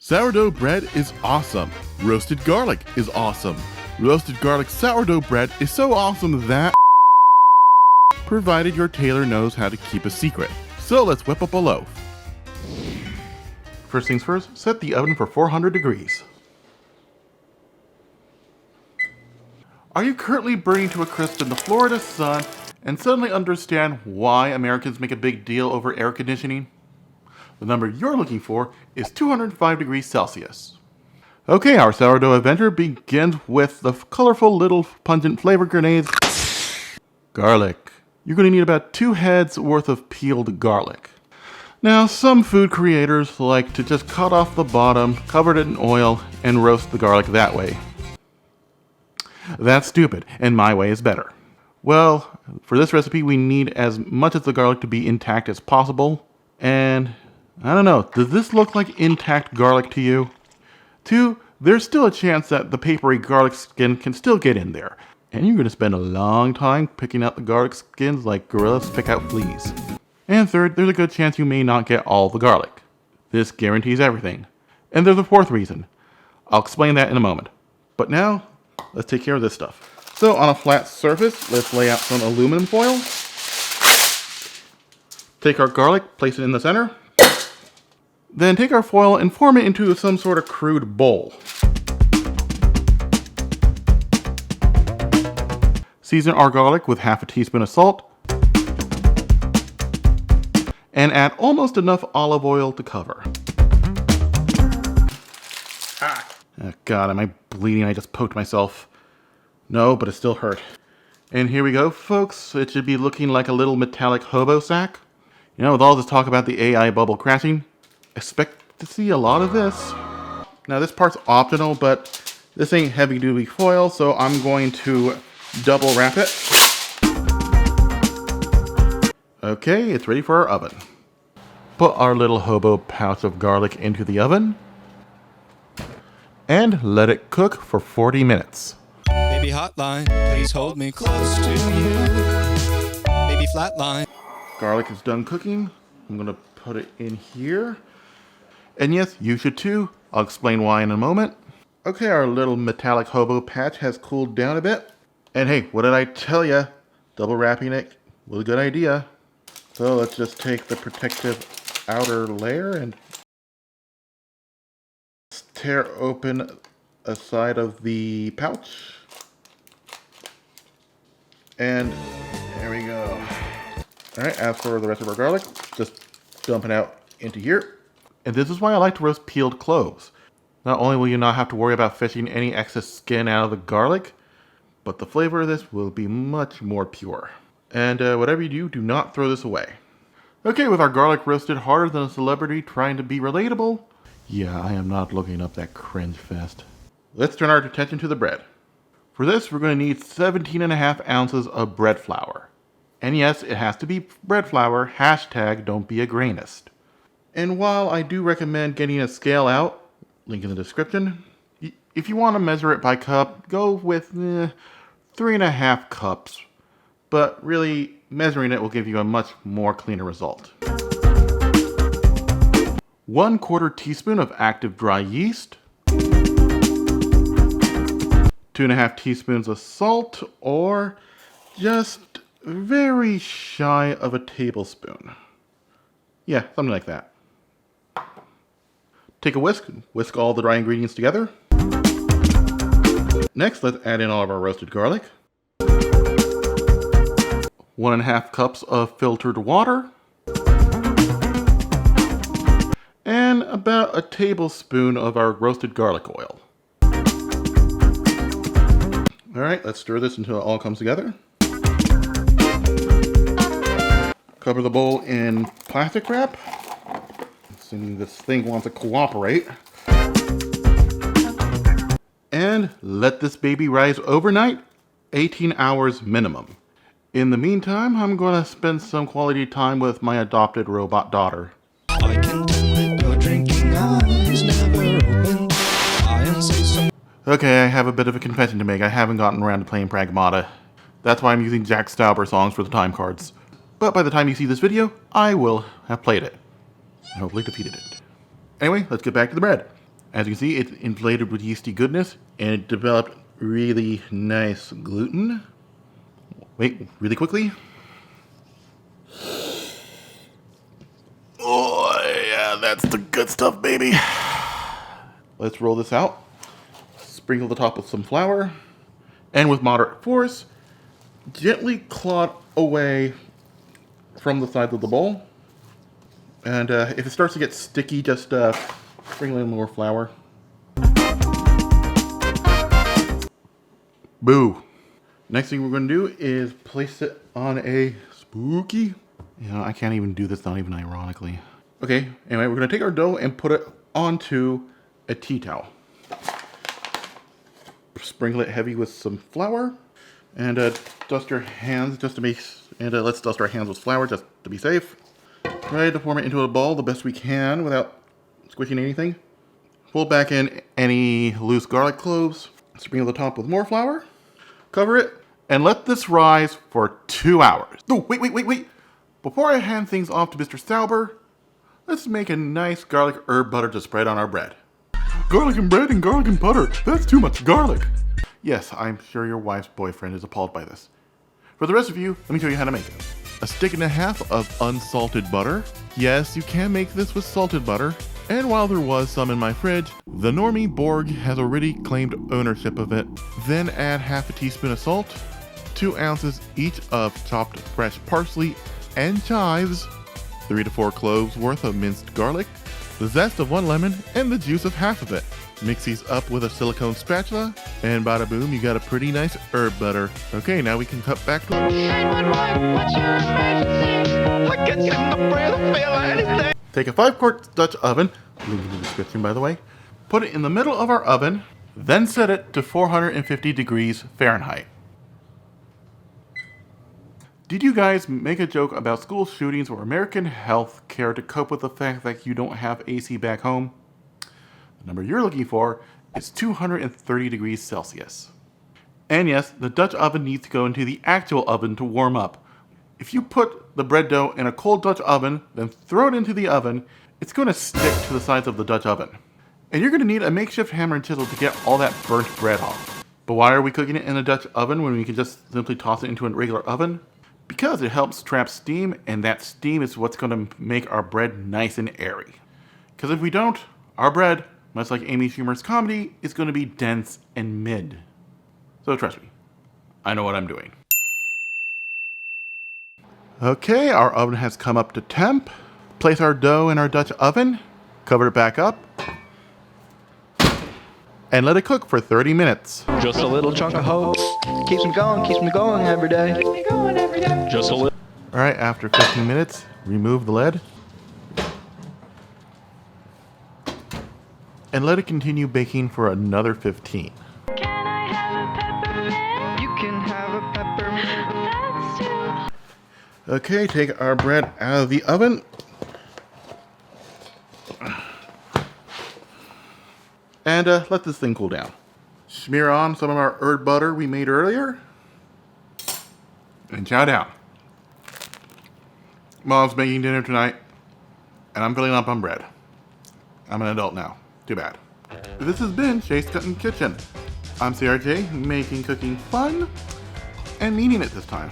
Sourdough bread is awesome. Roasted garlic is awesome. Roasted garlic sourdough bread is so awesome that provided your tailor knows how to keep a secret. So let's whip up a loaf. First things first, set the oven for 400 degrees. Are you currently burning to a crisp in the Florida sun and suddenly understand why Americans make a big deal over air conditioning? The number you're looking for is 205 degrees Celsius. Okay, our sourdough adventure begins with the colorful little pungent flavor grenades. Garlic. You're going to need about 2 heads worth of peeled garlic. Now, some food creators like to just cut off the bottom, cover it in oil, and roast the garlic that way. That's stupid, and my way is better. Well, for this recipe, we need as much of the garlic to be intact as possible, and I don't know, does this look like intact garlic to you? 2, there's still a chance that the papery garlic skin can still get in there, and you're going to spend a long time picking out the garlic skins like gorillas pick out fleas. And 3rd, there's a good chance you may not get all the garlic. This guarantees everything. And there's a 4th reason. I'll explain that in a moment. But now, let's take care of this stuff. So on a flat surface, let's lay out some aluminum foil. Take our garlic, place it in the center. Then take our foil and form it into some sort of crude bowl. Season our garlic with half a teaspoon of salt. And add almost enough olive oil to cover. Oh God, am I bleeding? I just poked myself. No, but it still hurt. And here we go, folks. It should be looking like a little metallic hobo sack. You know, with all this talk about the AI bubble crashing, expect to see a lot of this. Now this part's optional, but this ain't heavy duty foil, so I'm going to double wrap it. Okay, it's ready for our oven. Put our little hobo pouch of garlic into the oven and let it cook for 40 minutes. Baby hotline, please hold me close to you. Baby flatline. Garlic is done cooking. I'm gonna put it in here. And yes, you should too. I'll explain why in a moment. Okay, our little metallic hobo patch has cooled down a bit. And hey, what did I tell ya? Double wrapping it was a good idea. So let's just take the protective outer layer and tear open a side of the pouch. And there we go. Alright, as for the rest of our garlic, just dump it out into here. And this is why I like to roast peeled cloves. Not only will you not have to worry about fishing any excess skin out of the garlic, but the flavor of this will be much more pure. And whatever you do, do not throw this away. Okay, with our garlic roasted harder than a celebrity trying to be relatable, yeah, I am not looking up that cringe fest. Let's turn our attention to the bread. For this, we're going to need 17.5 ounces of bread flour. And yes, it has to be bread flour, hashtag don't be a grainist. And while I do recommend getting a scale out, link in the description, if you want to measure it by cup, go with 3.5 cups. But really, measuring it will give you a much more cleaner result. 1/4 teaspoon of active dry yeast. 2.5 teaspoons of salt, or just very shy of a tablespoon. Yeah, something like that. Take a whisk all the dry ingredients together. Next, let's add in all of our roasted garlic. 1.5 cups of filtered water. And about a tablespoon of our roasted garlic oil. Alright, let's stir this until it all comes together. Cover the bowl in plastic wrap. Assuming this thing wants to cooperate. And let this baby rise overnight, 18 hours minimum. In the meantime, I'm going to spend some quality time with my adopted robot daughter. I can tell that your drinking eyes never opened. I am so. Okay, I have a bit of a confession to make. I haven't gotten around to playing Pragmata. That's why I'm using Jack Stauber songs for the time cards. But by the time you see this video, I will have played it. And hopefully defeated it. Anyway, let's get back to the bread. As you can see, it's inflated with yeasty goodness, and it developed really nice gluten. Wait, really quickly. Oh, yeah, that's the good stuff, baby. Let's roll this out. Sprinkle the top with some flour. And with moderate force, gently clot away from the sides of the bowl. And if it starts to get sticky, just sprinkle in more flour. Boo. Next thing we're going to do is place it on a spooky. You know, I can't even do this, not even ironically. Okay, anyway, we're going to take our dough and put it onto a tea towel. Sprinkle it heavy with some flour. And dust your hands just to be, and let's dust our hands with flour just to be safe. Try to form it into a ball the best we can without squishing anything. Pull back in any loose garlic cloves. Sprinkle the top with more flour. Cover it and let this rise for 2 hours. Oh, wait. Before I hand things off to Mr. Sauber, let's make a nice garlic herb butter to spread on our bread. Garlic and bread and garlic and butter. That's too much garlic. Yes, I'm sure your wife's boyfriend is appalled by this. For the rest of you, let me show you how to make it. A stick and a half of unsalted butter. Yes, you can make this with salted butter. And while there was some in my fridge, the normie Borg has already claimed ownership of it. Then add half a teaspoon of salt, 2 ounces each of chopped fresh parsley and chives, 3 to 4 cloves worth of minced garlic, the zest of 1 lemon, and the juice of half of it. Mix these up with a silicone spatula, and bada boom, you got a pretty nice herb butter. Okay, now we can cut back to Take a 5-quart Dutch oven, link in the description by the way, put it in the middle of our oven, then set it to 450 degrees Fahrenheit. Did you guys make a joke about school shootings or American health care to cope with the fact that you don't have AC back home? The number you're looking for is 230 degrees Celsius. And yes, the Dutch oven needs to go into the actual oven to warm up. If you put the bread dough in a cold Dutch oven, then throw it into the oven, it's going to stick to the sides of the Dutch oven. And you're going to need a makeshift hammer and chisel to get all that burnt bread off. But why are we cooking it in a Dutch oven when we can just simply toss it into a regular oven? Because it helps trap steam, and that steam is what's going to make our bread nice and airy. Because if we don't, our bread, much like Amy Schumer's comedy, is going to be dense and mid. So trust me, I know what I'm doing. Okay, our oven has come up to temp. Place our dough in our Dutch oven, cover it back up, and let it cook for 30 minutes. Just a little chunk of hope. Keeps me going every day. Just a little. Alright, after 15 minutes, remove the lid. And let it continue baking for another 15. Can I have a peppermint? You can have a peppermint. That's too. Okay, take our bread out of the oven. And let this thing cool down. Smear on some of our herb butter we made earlier. And chow down. Mom's making dinner tonight, and I'm filling up on bread. I'm an adult now. Too bad. This has been Shay's Cuttin Kitchen. I'm CRJ, making cooking fun, and meaning it this time.